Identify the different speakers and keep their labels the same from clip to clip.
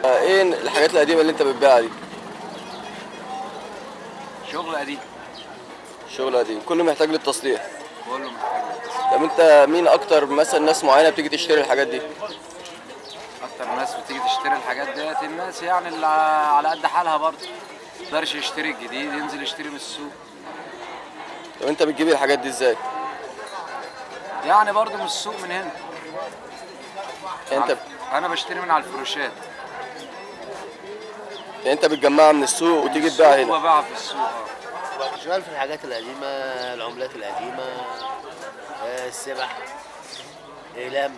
Speaker 1: ايه الحاجات القديمه اللي انت بتبيعها دي؟
Speaker 2: شغل قديم.
Speaker 1: شغل قديم كله محتاج للتصليح.
Speaker 2: كله محتاج.
Speaker 1: طب انت مين اكتر مثلا ناس معينه بتيجي تشتري الحاجات دي؟
Speaker 2: اكتر ناس بتيجي تشتري الحاجات ديت الناس يعني اللي على قد حالها برضه، ما يقدرش يشتري الجديد ينزل يشتري من السوق.
Speaker 1: طب انت بتجيب الحاجات دي ازاي؟
Speaker 2: يعني برضه من السوق من هنا.
Speaker 1: انت
Speaker 2: انا بشتري من على الفروشات.
Speaker 1: يعني انت بتجمعها من السوق وتيجي تبيعها هنا؟
Speaker 2: وببيعها في السوق.
Speaker 3: شغال في الحاجات القديمة، العملات القديمة، السبح، إقلام،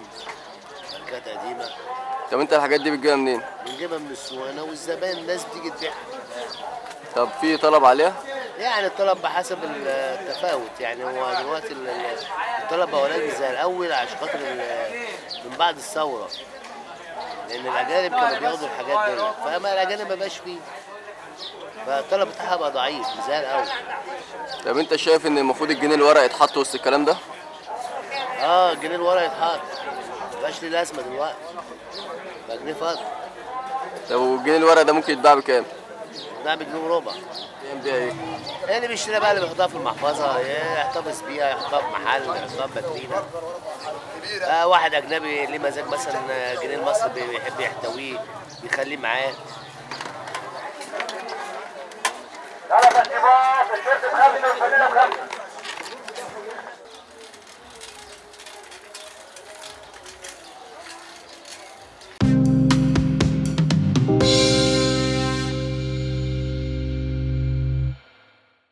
Speaker 3: ماركات قديمة.
Speaker 1: طب انت الحاجات دي بتجيبها منين؟
Speaker 3: بنجيبها من السوانة والزبائن الناس بتيجي تبيعها.
Speaker 1: طب في طلب عليها؟
Speaker 3: يعني الطلب بحسب التفاوت، يعني هو دلوقتي الطلب بقى قليل زي الأول عشان خاطر من بعد الثورة، لأن الأجانب كانوا بياخدوا الحاجات دي، فأما الأجانب ما بقاش فيه، فالطلب بتاعها بقى ضعيف مش زي الأول.
Speaker 1: طب انت شايف ان المفروض الجنيه الورق يتحط وسط الكلام ده؟
Speaker 3: الجنيه الورق يتحط، مبقاش ليه لازمة دلوقتي، بقى جنيه فاضي.
Speaker 1: طب والجنيه الورق ده ممكن يتباع بكام؟
Speaker 3: يتباع بجنيه وربع.
Speaker 1: بيها ايه؟
Speaker 3: اللي بيشتريها بقى اللي بيحطها في المحفظة، يحتفظ بيها، يحطها في محل، يحطها في باترينا. واحد أجنبي ليه مزاج مثلا الجنيه المصري بيحب يحتويه، بيخليه معاه.
Speaker 4: لا لا بس التيشيرت ب5 والفانيله ب5.